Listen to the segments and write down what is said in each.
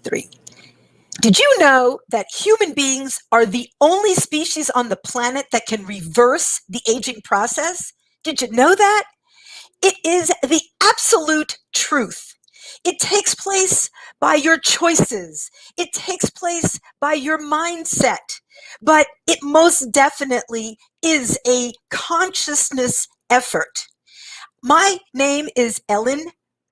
Three. Did you know that human beings are the only species on the planet that can reverse the aging process? Did you know that? It is the absolute truth. It takes place by your choices. It takes place by your mindset. But it most definitely is a consciousness effort. My name is Ellen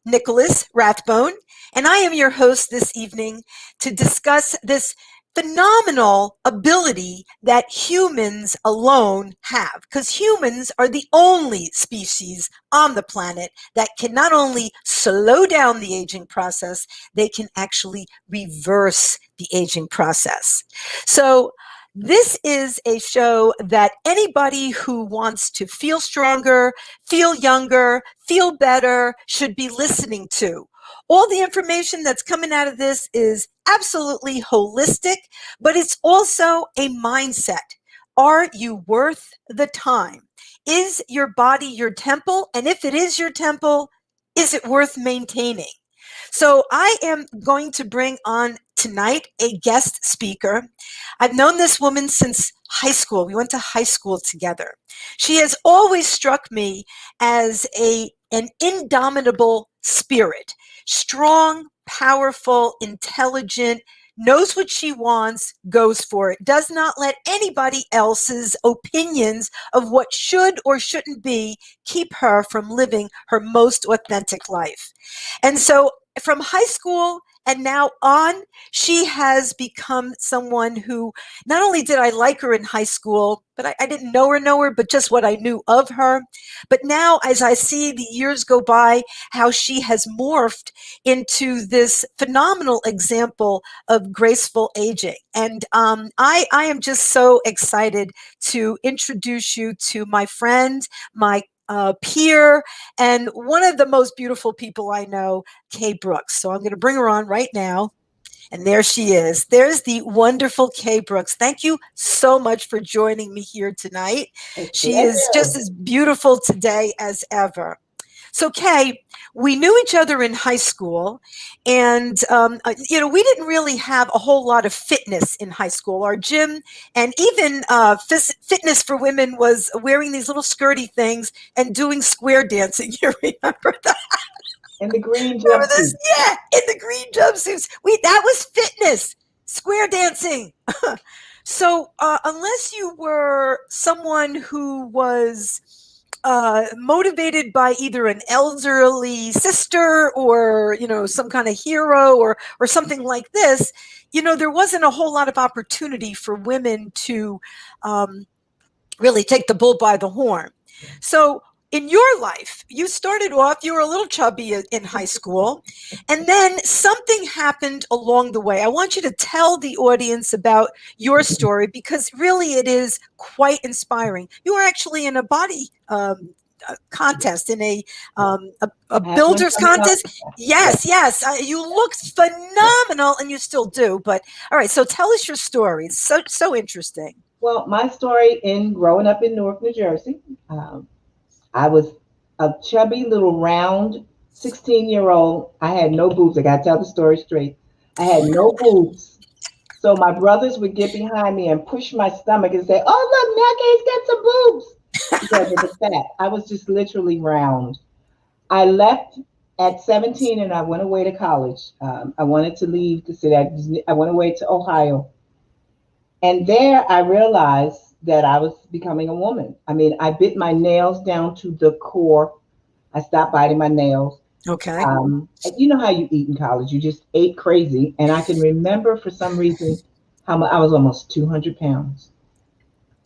Nicholas Rathbone, and I am your host this evening to discuss this phenomenal ability that humans alone have, because humans are the only species on the planet that can not only slow down the aging process, they can actually reverse the aging process. So this is a show that anybody who wants to feel stronger, feel younger, feel better should be listening to. All the information that's coming out of this is absolutely holistic, but it's also a mindset. Are you worth the time? Is your body your temple? And if it is your temple, is it worth maintaining? So I am going to bring on tonight a guest speaker. I've known this woman since high school. We went to high school together. She has always struck me as an indomitable spirit, strong, powerful, intelligent, knows what she wants, goes for it, does not let anybody else's opinions of what should or shouldn't be keep her from living her most authentic life. And so from high school and now on, she has become someone who not only did I like her in high school, but I didn't know her, but just what I knew of her. But now, as I see the years go by, how she has morphed into this phenomenal example of graceful aging. And I am just so excited to introduce you to my friend, my peer, and one of the most beautiful people I know, Kaye Brooks. So I'm going to bring her on right now. And there she is. There's the wonderful Kaye Brooks. Thank you so much for joining me here tonight. She is just as beautiful today as ever. So, Kaye, we knew each other in high school, and we didn't really have a whole lot of fitness in high school. Our gym and even fitness for women was wearing these little skirty things and doing square dancing. You remember that? In the green jumpsuits. Yeah, in the green jumpsuits. That was fitness, square dancing. So, unless you were someone who was motivated by either an elderly sister or, some kind of hero or something like this, there wasn't a whole lot of opportunity for women to really take the bull by the horn. So in your life, you started off, you were a little chubby in high school, and then something happened along the way. I want you to tell the audience about your story, because really it is quite inspiring. You were actually in a body contest, in a builder's contest. Yes. You looked phenomenal, and you still do. But all right, so tell us your story. It's so interesting. Well, my story in growing up in Newark, New Jersey, I was a chubby little round 16-year-old. I had no boobs. I got to tell the story straight. I had no boobs. So my brothers would get behind me and push my stomach and say, "Oh, look, Mackay's got some boobs," because of the fat. I was just literally round. I left at 17 and I went away to college. I wanted to leave the city. I went away to Ohio. And there I realized that I was becoming a woman. I mean, I bit my nails down to the core. I stopped biting my nails. Okay. You know how you eat in college. You just ate crazy. And I can remember for some reason how I was almost 200 pounds.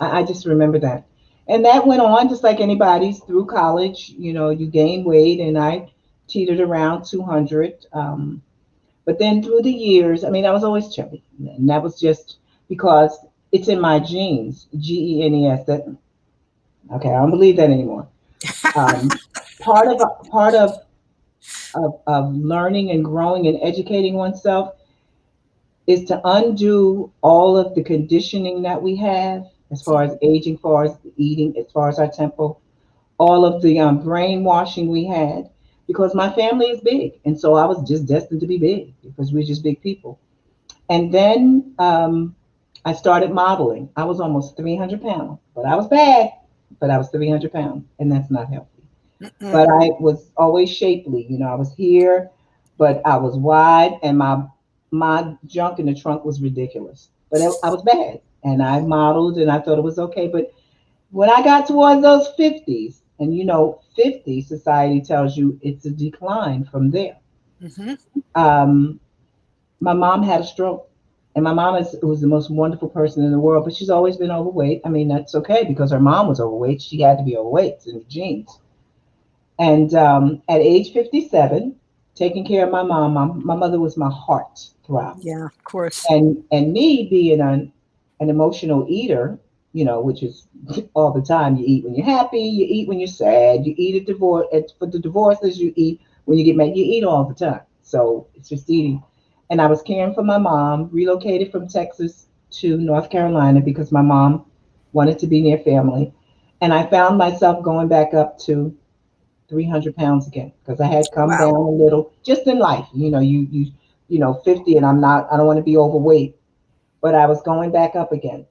I just remember that. And that went on just like anybody's through college. You gain weight, and I teetered around 200. But then through the years, I mean, I was always chubby. And that was just because it's in my genes, genes. Okay, I don't believe that anymore. Part of learning and growing and educating oneself is to undo all of the conditioning that we have as far as aging, as far as eating, as far as our tempo, all of the brainwashing we had, because my family is big, and so I was just destined to be big because we're just big people. And then I started modeling. I was almost 300 pounds, but I was bad, but I was 300 pounds, and that's not healthy. Mm-mm. But I was always shapely. I was here, but I was wide, and my junk in the trunk was ridiculous. But I was bad, and I modeled, and I thought it was okay. But when I got towards those 50s, and 50, society tells you it's a decline from there. Mm-hmm. Um, my mom had a stroke. And my mom was the most wonderful person in the world, but she's always been overweight. I mean, that's okay because her mom was overweight. She had to be overweight. It's in the genes. And at age 57, taking care of my mom, my mother was my heart throb. Yeah, of course. And me being an emotional eater, which is all the time. You eat when you're happy, you eat when you're sad, you eat at divorce. For the divorces, you eat when you get mad. You eat all the time. So it's just eating. And I was caring for my mom, relocated from Texas to North Carolina because my mom wanted to be near family. And I found myself going back up to 300 pounds again because I had come Wow. down a little just in life. 50, and I don't want to be overweight, but I was going back up again.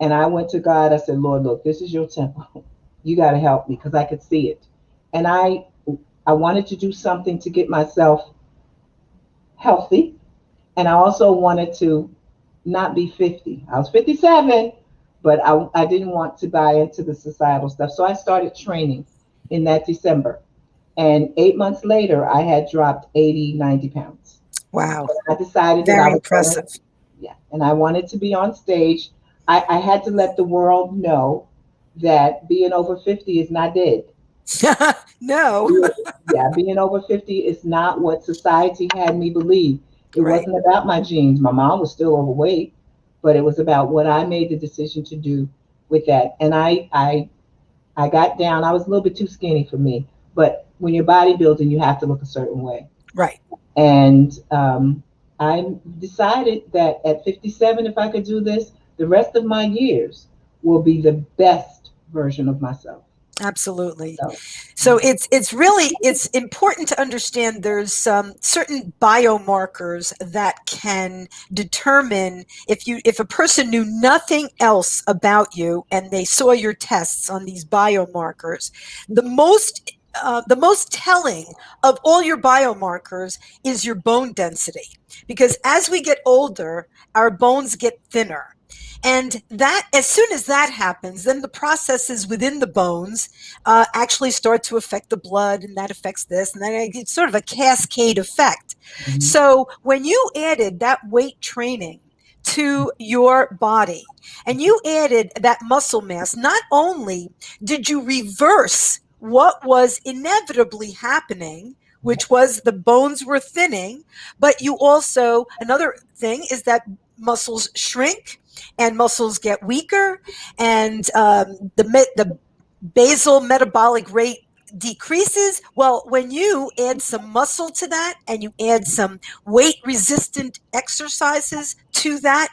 And I went to God. I said, Lord, look, this is your temple. You got to help me because I could see it. And I wanted to do something to get myself healthy. And I also wanted to not be 50. I was 57, but I didn't want to buy into the societal stuff. So I started training in that December. And 8 months later, I had dropped 80, 90 pounds. Wow. I decided that I Very was going to, impressive. yeah, and I wanted to be on stage. I had to let the world know that being over 50 is not dead. No. Yeah, being over 50 is not what society had me believe. It Right. wasn't about my genes. My mom was still overweight, but it was about what I made the decision to do with that. And I got down. I was a little bit too skinny for me, but when you're bodybuilding, you have to look a certain way. Right. And I decided that at 57, if I could do this, the rest of my years will be the best version of myself. Absolutely. So, So it's important to understand there's certain biomarkers that can determine if a person knew nothing else about you and they saw your tests on these biomarkers, the most telling of all your biomarkers is your bone density, because as we get older, our bones get thinner. And that, as soon as that happens, then the processes within the bones actually start to affect the blood, and that affects this, and then it's sort of a cascade effect. mhm, So when you added that weight training to your body and you added that muscle mass, not only did you reverse what was inevitably happening, which was the bones were thinning, but you also, another thing is that muscles shrink and muscles get weaker, and the basal metabolic rate decreases. Well, when you add some muscle to that and you add some weight resistant exercises to that,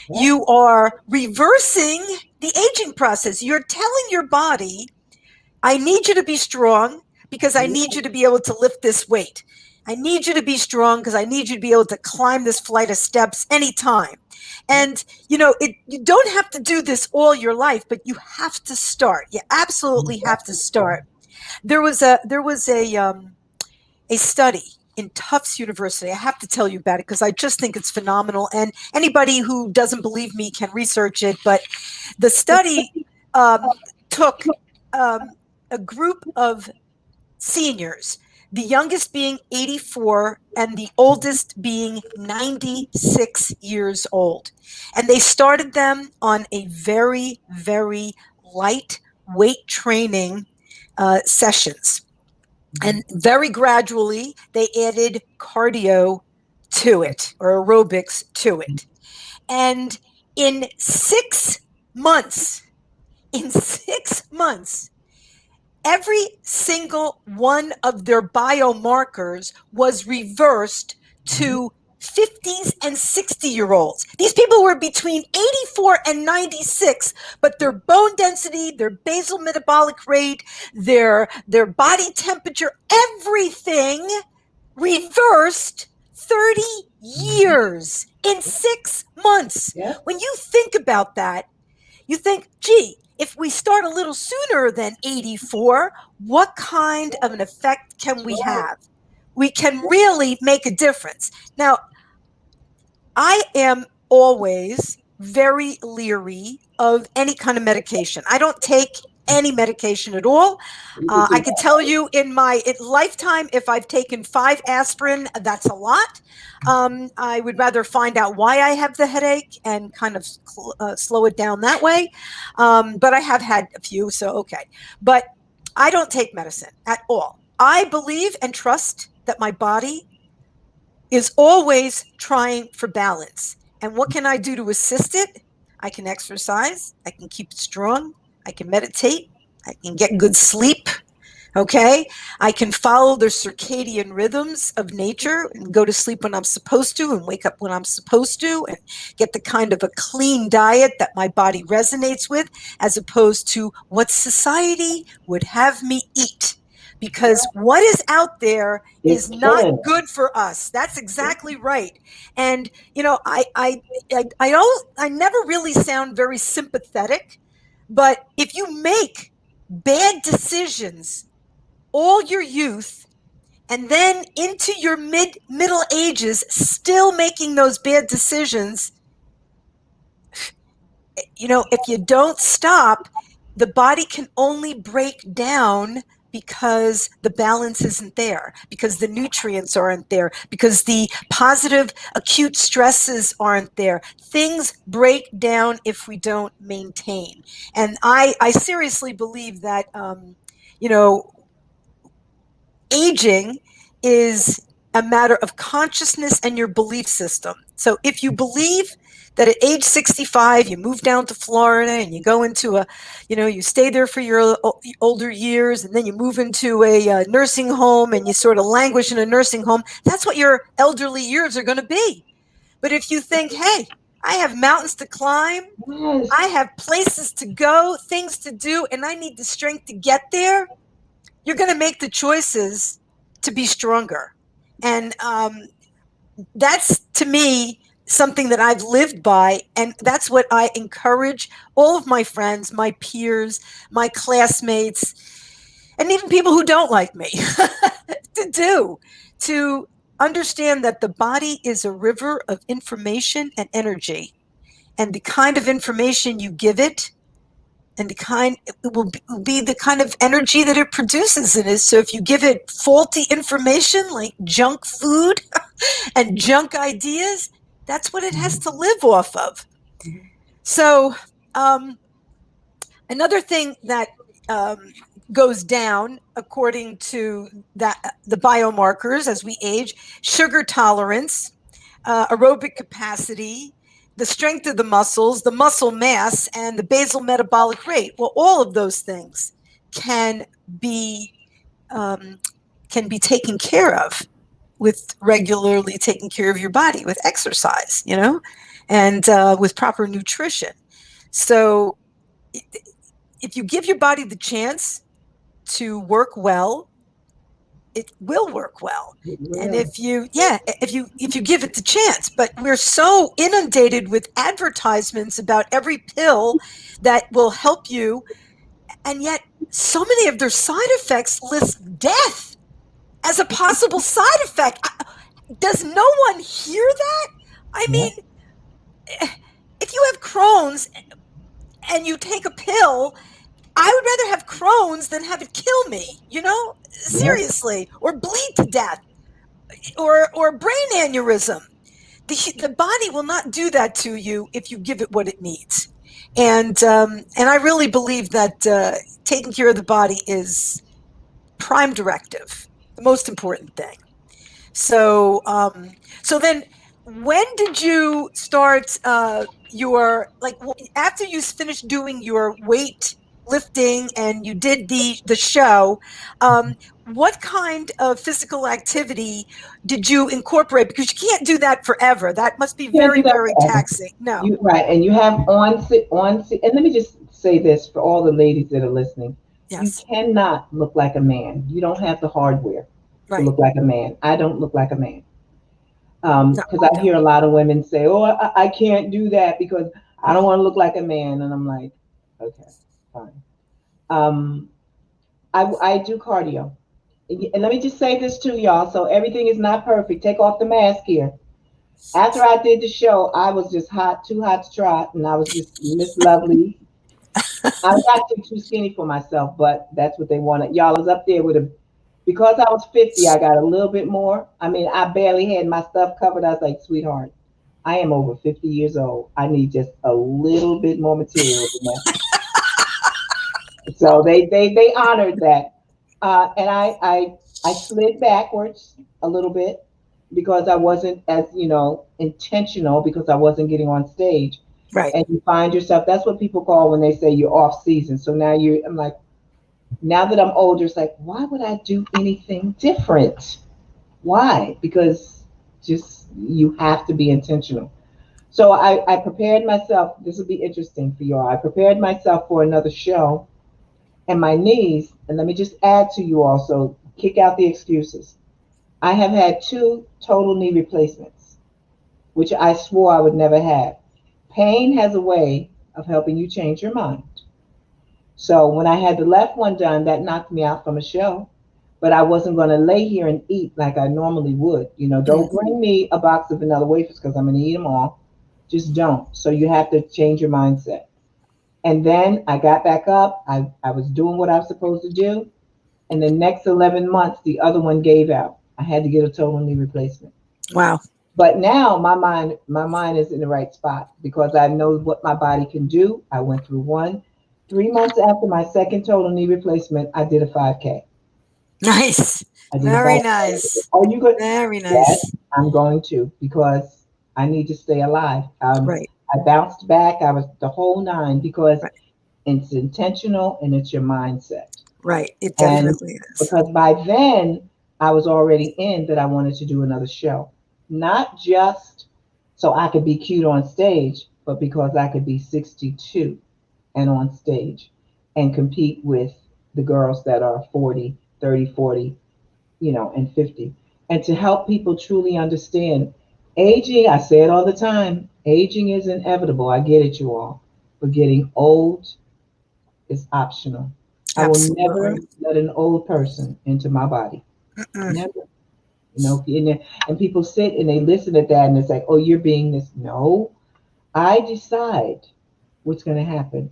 yeah, you are reversing the aging process. You're telling your body, I need you to be strong because I need you to be able to lift this weight. I need you to be strong because I need you to be able to climb this flight of steps anytime. yeah, And you don't have to do this all your life, but you have to start. You you absolutely have got to to start. start. There was a study in Tufts University. I have to tell you about it because I just think it's phenomenal. And anybody who doesn't believe me can research it. But the study um, took um, a group of seniors, the youngest being 84 and the oldest being 96 years old. And they started them on a very, very light weight training sessions. Mhm, And very gradually, they added cardio to it, or aerobics to it. And in 6 months, in 6 months, every single one of their biomarkers was reversed mhm, to 50s and 60-year-olds. These people were between 84 and 96, but their bone density, their basal metabolic rate, their body temperature, everything reversed 30 Mhm. years in 6 months. Yep. When you think about that, you think, gee, if we start a little sooner than 84, what kind of an effect can we Right. have? We can really make a difference. Now, I am always very leery of any kind of medication. I don't take any medication at all. You can I do can tell you in my lifetime, if I've taken 5 aspirin, that's a lot. I would rather find out why I have the headache and kind of slow it down that way. But I have had a few, so okay. But I don't take medicine at all. I believe and trust that my body is always trying for balance. And what can I do to assist it? I can exercise, I can keep it strong, I can meditate, I can get good sleep. Okay. I can follow the circadian rhythms of nature and go to sleep when I'm supposed to and wake up when I'm supposed to and get the kind of a clean diet that my body resonates with, as opposed to what society would have me eat. Because what is out there it's is not killing good for us. That's exactly right. And you know, I never really sound very sympathetic, but if you make bad decisions all your youth and then into your middle ages still making those bad decisions, you know, if you don't stop, the body can only break down because the balance isn't there, because the nutrients aren't there, because the positive acute stresses aren't there. Things break down if we don't maintain. And I seriously believe that, you know, aging is a matter of consciousness and your belief system. So if you believe that at age 65 you move down to Florida and you go into a, you know, you stay there for your older years and then you move into a nursing home and you sort of languish in a nursing home, that's what your elderly years are going to be. But if you think, hey, I have mountains to climb, us. I have places to go, things to do, and I need the strength to get there, you're going to make the choices to be stronger. And that's, to me, something that I've lived by. And that's what I encourage all of my friends, my peers, my classmates, and even people who don't like me to do, to understand that the body is a river of information and energy. And the kind of information you give it and the kind it will be the kind of energy that it produces in it. So if you give it faulty information like junk food and junk ideas, that's what it has to live off of. So um, another thing that um, goes down according to that the biomarkers as we age: sugar tolerance, aerobic capacity, the strength of the muscle mass, and the basal metabolic rate. Well, all of those things can be um, can be taken care of with regularly taking care of your body with exercise, you know, and with proper nutrition. So, if you give your body the chance to work well, it will work well. It And will. if you give it the chance. But we're so inundated with advertisements about every pill that will help you, and yet so many of their side effects list death as a possible side effect. Does no one hear that? I Yep. mean, if you have Crohn's and you take a pill, I would rather have Crohn's than have it kill me, you know? Yep. Seriously, or bleed to death, or brain aneurysm. The body will not do that to you if you give it what it needs. And I really believe that taking care of the body is prime directive, the most important thing. So so then, when did you start your, like, after you finished doing your weight lifting and you did the show? Um, what kind of physical activity did you incorporate? Because you can't do that forever. That must be Can't do very, that very forever. taxing. No. You right, and you have and let me just say this for all the ladies that are listening: you Yes. cannot look like a man. You don't have the hardware to Right. look like a man. I don't look like a man. No, Because you I don't. hear a lot of women say, "Oh, I can't do that because I don't want to look like a man," and I'm like, okay, fine. Um, I do cardio, and let me just say this to y'all, so everything is not perfect. Take off the mask here. After I did the show, I was just hot, too hot to trot, and I was just Miss Lovely. I was actually too skinny for myself, but that's what they wanted. Y'all, I was up there with a, because I was 50, I got a little bit more. I mean, I barely had my stuff covered. I was like, sweetheart, I am over 50 years old. I need just a little bit more material than that. So they honored that. And I slid backwards a little bit because I wasn't as, intentional because I wasn't getting on stage. Right. And you find yourself, that's what people call when they say you're off season. So now I'm like, now that I'm older, it's like, why would I do anything different? Why? Because just you have to be intentional. So I prepared myself. This will be interesting for you all. I prepared myself for another show, and my knees, and let me just add to you also, kick out the excuses. I have had two total knee replacements, which I swore I would never have. Pain has a way of helping you change your mind. So when I had the left one done, that knocked me out from a show. But I wasn't going to lay here and eat like I normally would. Mm. Don't bring me a box of vanilla wafers because I'm going to eat them all. Just don't. So you have to change your mindset. And then I got back up. I was doing what I was supposed to do. And the next 11 months, the other one gave out. I had to get a total knee replacement. Wow. But now my mind is in the right spot because I know what my body can do. I went through one. 3 months after my second total knee replacement, I did a 5K. Nice. I did a Very 5K. nice. Are you good? Very Yes, nice. I'm going to because I need to stay alive. Right. I bounced back. I was the whole nine because Right. it's intentional and it's your mindset. Right. It And definitely is. because by then I was already in that I wanted to do another show, not just so I could be cute on stage, but because I could be 62 and on stage and compete with the girls that are 40, 30, 40, and 50. And to help people truly understand aging, I say it all the time, aging is inevitable. I get it, you all. But getting old is optional. I will never Absolutely. let an old person into my body. Mm-mm. Never. And people sit and they listen to that and it's like, oh, you're being this. No, I decide what's going to happen,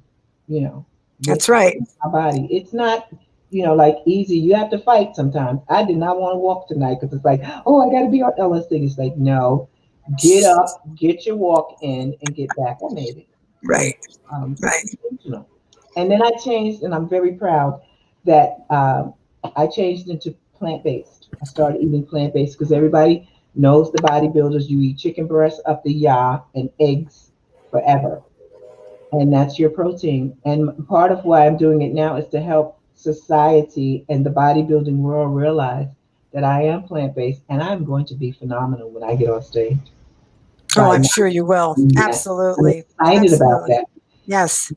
with That's right. my body. It's not, like easy. You have to fight sometimes. I did not want to walk tonight because it's like, oh, I got to be on LSD. It's like, no, get up, get your walk in, and get back. I made it. Right. It's Right. intentional. And then I changed, and I'm very proud that I changed into plant based. I started eating plant based because everybody knows the bodybuilders. You eat chicken breast up the ya and eggs forever, and that's your protein. And part of why I'm doing it now is to help society and the bodybuilding world realize that I am plant based and I'm going to be phenomenal when I get on stage. Oh, By I'm now, sure you will. yes, I'm Absolutely. excited about Absolutely. that. Yes.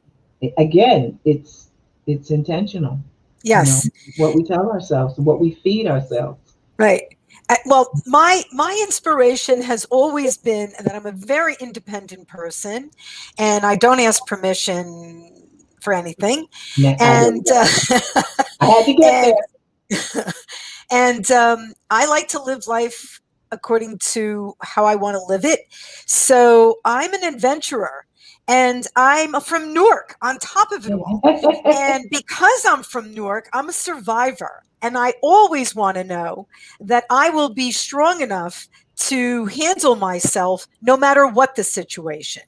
Again, it's intentional. You know Yes. what we tell ourselves, what we feed ourselves. Right. Well, my inspiration has always been that I'm a very independent person, and I don't ask permission for anything, Now, here we and go. I had to get and there. and I like to live life according to how I want to live it. So I'm an adventurer, and I'm from Newark. On top of it all, and because I'm from Newark, I'm a survivor. And I always want to know that I will be strong enough to handle myself no matter what the situation.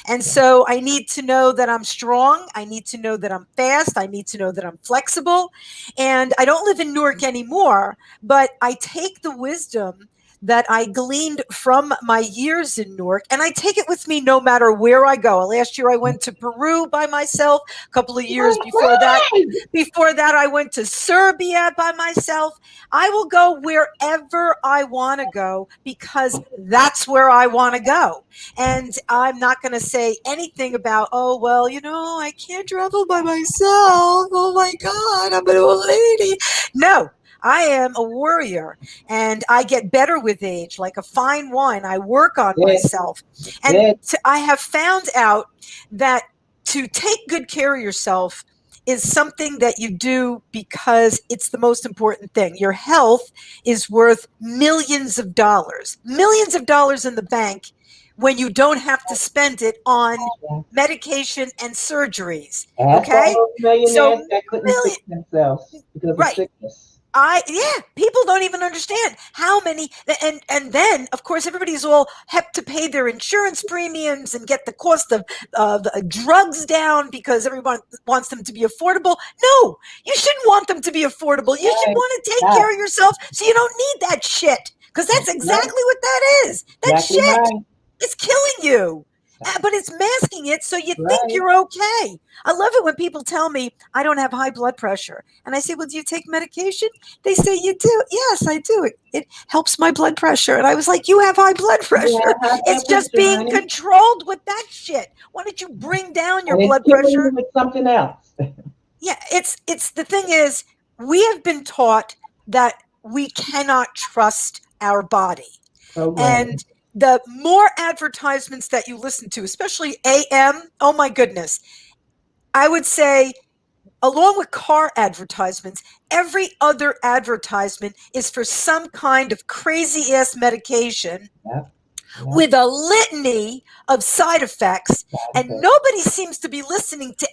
And so I need to know that I'm strong. I need to know that I'm fast. I need to know that I'm flexible. And I don't live in Newark anymore, but I take the wisdom that I gleaned from my years in Newark, and I take it with me no matter where I go. Last year I went to Peru by myself. A couple of years before that I went to Serbia by myself. I will go wherever I want to go because that's where I want to go. And I'm not going to say anything about, oh, well, I can't travel by myself. Oh my God, I'm an old lady. No, I am a warrior and I get better with age, like a fine wine. I work on Yes, myself. And yes, I have found out that to take good care of yourself is something that you do because it's the most important thing. Your health is worth millions of dollars in the bank when you don't have to spend it on yeah. medication and surgeries. Ask all Okay? those So, millionaires that couldn't million, fix themselves because of right. sickness. Yeah, people don't even understand how many, and then of course everybody's all have to pay their insurance premiums and get the cost of drugs down because everyone wants them to be affordable. No, you shouldn't want them to be affordable. You should Right. want to take Stop. care of yourself so you don't need that shit, because that's Right. exactly what that is. That Exactly shit right. is killing you. But it's masking it so you think Right. you're okay. I love it when people tell me I don't have high blood pressure. And I say, well, do you take medication? They say, you do? Yes, I do. It helps my blood pressure. And I was like, you have high blood You pressure. have high It's blood just pressure, being honey. controlled with that shit. Why don't you bring down your And it's blood killing you pressure? with something else. Yeah, it's the thing is, we have been taught that we cannot trust our body. Programming. And the more advertisements that you listen to, especially AM, oh my goodness, I would say, along with car advertisements, every other advertisement is for some kind of crazy ass medication Yep. Yep. with a litany of side effects, Side and effects. nobody seems to be listening to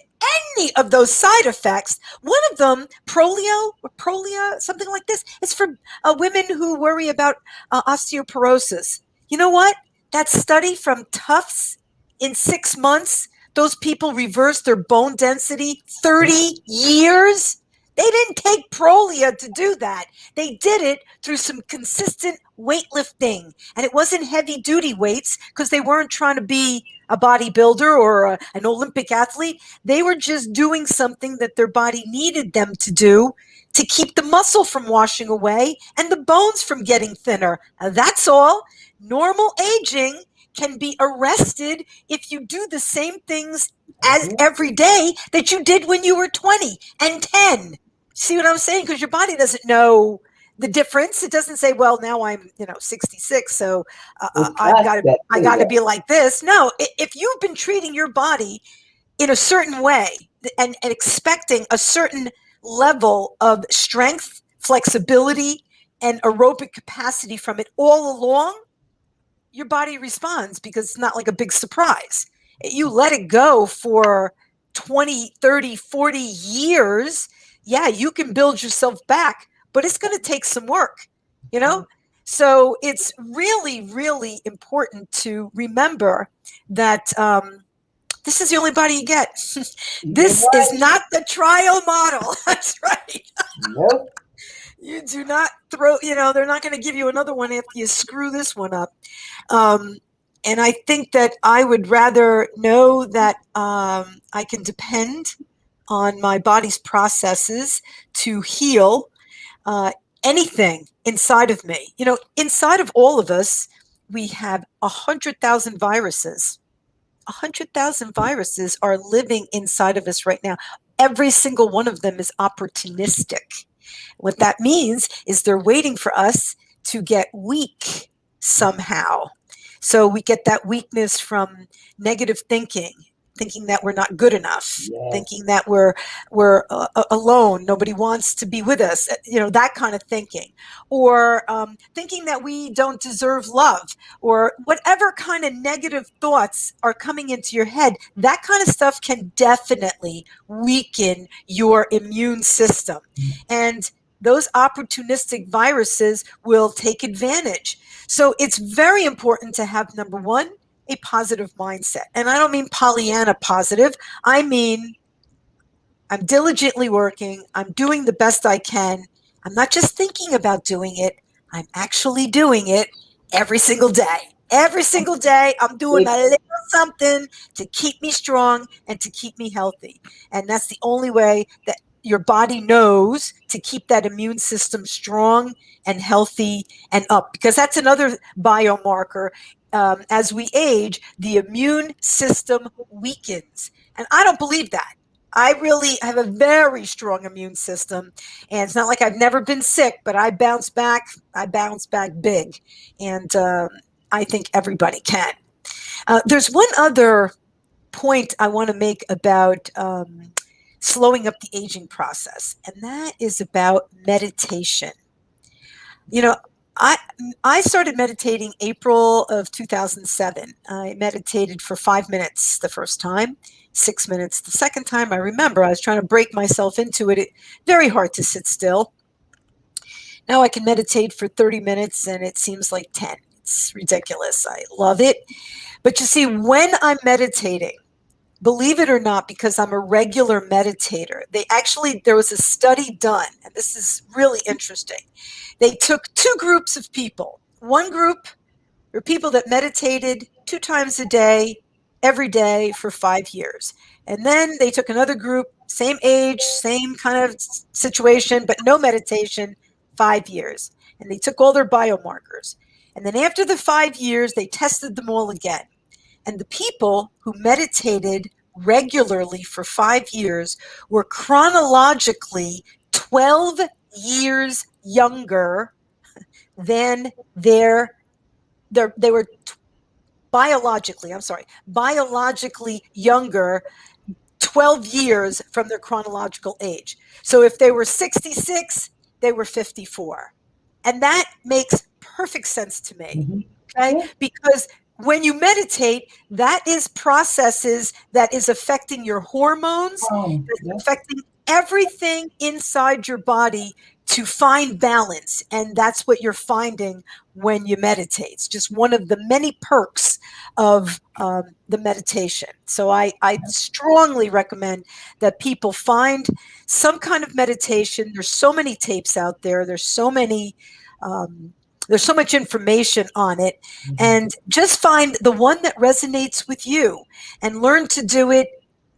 any of those side effects. One of them, prolia, something like this, is for women who worry about osteoporosis. You know what? That study from Tufts, in 6 months, those people reversed their bone density 30 years. They didn't take Prolia to do that. They did it through some consistent weightlifting. And it wasn't heavy duty weights because they weren't trying to be a bodybuilder or an Olympic athlete. They were just doing something that their body needed them to do to keep the muscle from washing away and the bones from getting thinner. That's all. Normal aging can be arrested if you do the same things as Mhm. every day that you did when you were 20 and 10. See what I'm saying? Because your body doesn't know the difference. It doesn't say, well, now I'm 66, so It's I've us got to that I say got to that. be like this. No, if you've been treating your body in a certain way and expecting a certain level of strength, flexibility, and aerobic capacity from it all along, your body responds because it's not like a big surprise. You let it go for 20, 30, 40 years. Yeah, you can build yourself back, but it's going to take some work, you know? So it's really, really important to remember that this is the only body you get. You're This is right. not the trial model. That's right. Nope. You do not throw, they're not going to give you another one after you screw this one up. Um, and I think that I would rather know that I can depend on my body's processes to heal anything inside of me. Inside of all of us, we have 100,000 viruses. 100,000 viruses are living inside of us right now. Every single one of them is opportunistic. What that means is they're waiting for us to get weak somehow. So we get that weakness from negative thinking, thinking that we're not good enough, Yes. thinking that we're alone, nobody wants to be with us, that kind of thinking, or thinking that we don't deserve love, or whatever kind of negative thoughts are coming into your head. That kind of stuff can definitely weaken your immune system. And those opportunistic viruses will take advantage. So it's very important to have, number one, a positive mindset. And I don't mean Pollyanna positive. I mean, I'm diligently working. I'm doing the best I can. I'm not just thinking about doing it. I'm actually doing it. every single day. Every single day, I'm doing a It, little something to keep me strong and to keep me healthy. And that's the only way that your body knows to keep that immune system strong and healthy and up, because that's another biomarker. As we age, the immune system weakens. And I don't believe that. I really have a very strong immune system. And it's not like I've never been sick, but I bounce back. I bounce back big. And I think everybody can. There's one other point I want to make about slowing up the aging process, and that is about meditation. You know, I I started meditating April of 2007. I meditated for 5 minutes the first time, 6 minutes the second time. I remember I was trying to break myself into it. Very hard to sit still. Now I can meditate for 30 minutes and it seems like 10. It's ridiculous. I love it. But you see, when I'm meditating, believe it or not, because I'm a regular meditator, there was a study done, and this is really interesting. They took two groups of people. One group were people that meditated 2 times a day, every day for 5 years. And then they took another group, same age, same kind of situation, but no meditation, 5 years. And they took all their biomarkers. And then after the 5 years, they tested them all again. And the people who meditated regularly for 5 years were chronologically 12 years younger than they were biologically, I'm sorry, biologically younger 12 years from their chronological age. So if they were 66, they were 54. And that makes perfect sense to me. mhm. Okay? Yeah. Because when you meditate, that is processes that is affecting your hormones, Yeah. that's affecting everything inside your body to find balance. And that's what you're finding when you meditate. It's just one of the many perks of the meditation. So I strongly recommend that people find some kind of meditation. There's so many tapes out there. There's so much information on it, Mhm. and just find the one that resonates with you and learn to do it.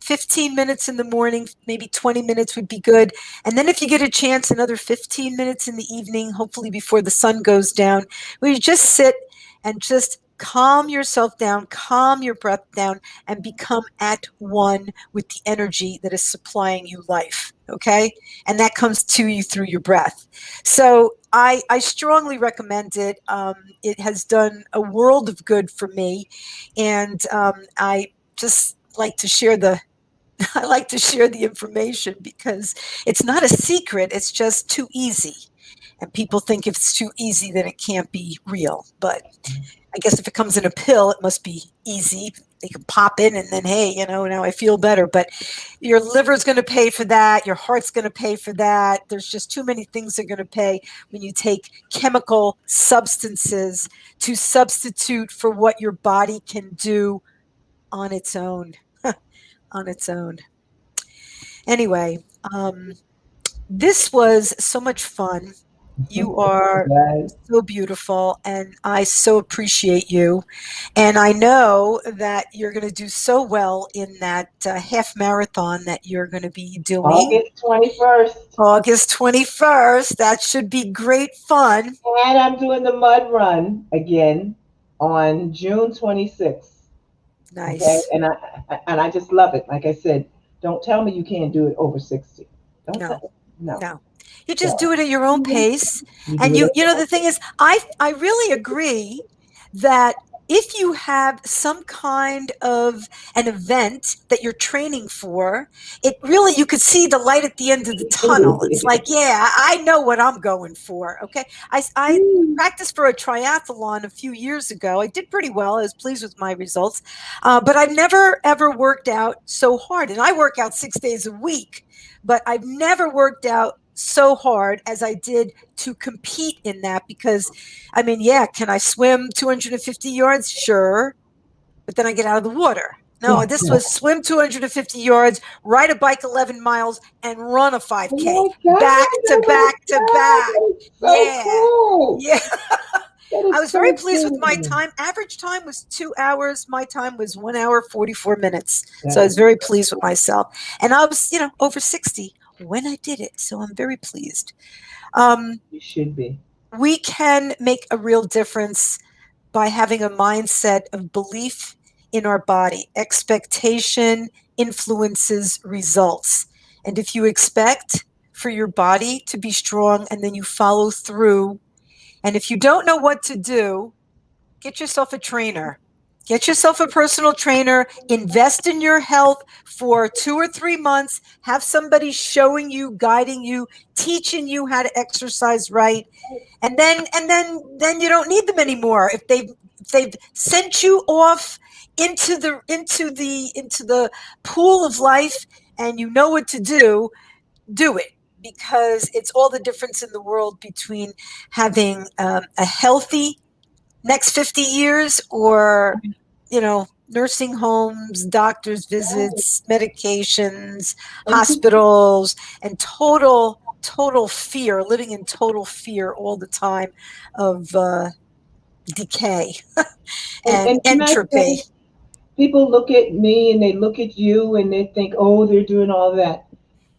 15 minutes in the morning, maybe 20 minutes would be good. And then if you get a chance, another 15 minutes in the evening, hopefully before the sun goes down, where you just sit and just calm yourself down, calm your breath down, and become at one with the energy that is supplying you life. Okay. And that comes to you through your breath. So I strongly recommend it. It has done a world of good for me. And I just like to share the I like to share the information because it's not a secret, it's just too easy. And people think if it's too easy, then it can't be real. But I guess if it comes in a pill, it must be easy. They can pop in and then, hey, now I feel better. But your liver's going to pay for that. Your heart's going to pay for that. There's just too many things that are going to pay when you take chemical substances to substitute for what your body can do on its own. On its own. Anyway, this was so much fun. You are Right. so beautiful, and I so appreciate you. And I know that you're going to do so well in that half marathon that you're going to be doing August 21st. August 21st. That should be great fun. And I'm doing the mud run again on June 26th. Okay. Nice. And I just love it. Like I said, don't tell me you can't do it over 60. Don't No. tell no. No. You just do So it at your own pace. you do And it the thing is, I really agree that if you have some kind of an event that you're training for, it really, you could see the light at the end of the tunnel. It's like, yeah, I know what I'm going for. Okay. I practiced for a triathlon a few years ago. I did pretty well. I was pleased with my results. But I've never, ever worked out so hard. And I work out 6 days a week, but I've never worked out so hard as I did to compete in that because I mean, yeah, can I swim 250 yards? Sure. But then I get out of the water. No, Yeah, this yeah. was swim 250 yards, ride a bike 11 miles, and run a Oh 5K my God. back to Oh my back to God. back. That is so Yeah. cool. Yeah. That I is was very so pleased with my good. time. Average time was 2 hours. My time was 1 hour, 44 minutes. So That I is was very pleased with myself. And I was, over 60 when I did it. So I'm very pleased. Um, you should be. we can make a real difference by having a mindset of belief in our body. Expectation influences results. And if you expect for your body to be strong and then you follow through, and if you don't know what to do, get yourself a trainer. Get yourself a personal trainer, invest in your health for 2 or 3 months, have somebody showing you, guiding you, teaching you how to exercise right. And then you don't need them anymore. If they've sent you off into the pool of life and you know what to do it, because it's all the difference in the world between having a healthy next 50 years or, nursing homes, doctor's visits, medications, And people, hospitals, and total fear, living in total fear all the time of decay and and can I entropy. say, people look at me and they look at you and they think, oh, they're doing all that.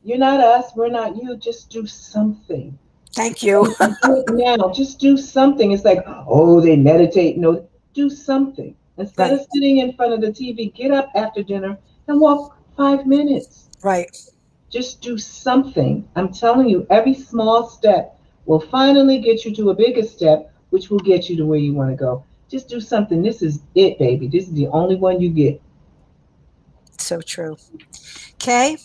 You're not us. We're not you. Just do something. Thank you. And do it now. Just do something. It's like, oh, they meditate. No, do something. Instead Right, of sitting in front of the TV, get up after dinner and walk 5 minutes. right. Just do something. I'm telling you, every small step will finally get you to a bigger step, which will get you to where you want to go. Just do something. This is it, baby. This is the only one you get. So true. Kay,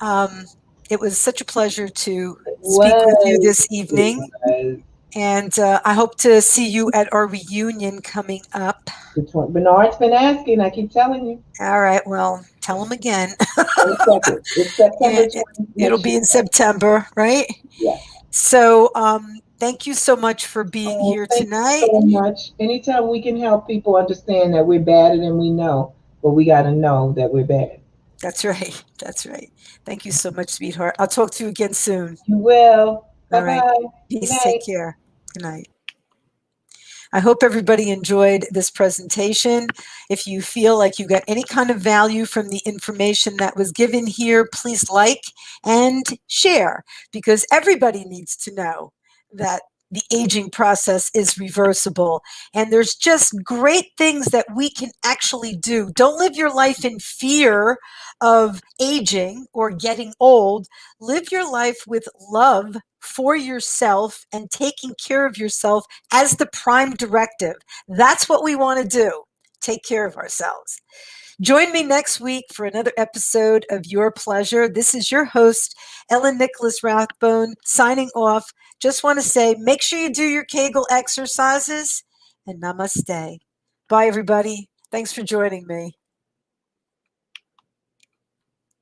um, it was such a pleasure to speak with you Was this it evening. was And I hope to see you at our reunion coming up. the 20. Bernard's been asking. I keep telling you. All right. Well, tell him again. 22nd. It's September And 20 it'll next be year. in September, right? Yes. So thank you so much for being Oh, here thank you tonight. so much. Anytime we can help people understand that we're badder than we know, but we got to know that we're bad. That's right. That's right. Thank you so much, sweetheart. I'll talk to you again soon. You will. Bye All right. bye. Good Peace. Take night. care. Good night. I hope everybody enjoyed this presentation. If you feel like you got any kind of value from the information that was given here, please like and share, because everybody needs to know that the aging process is reversible. And there's just great things that we can actually do. Don't live your life in fear of aging or getting old. Live your life with love for yourself and taking care of yourself as the prime directive. That's what we want to do. Take care of ourselves. Join me next week for another episode of Your Pleasure. This is your host, Ellen Nicholas Rathbone, signing off. Just want to say, make sure you do your Kegel exercises and namaste. Bye, everybody. Thanks for joining me.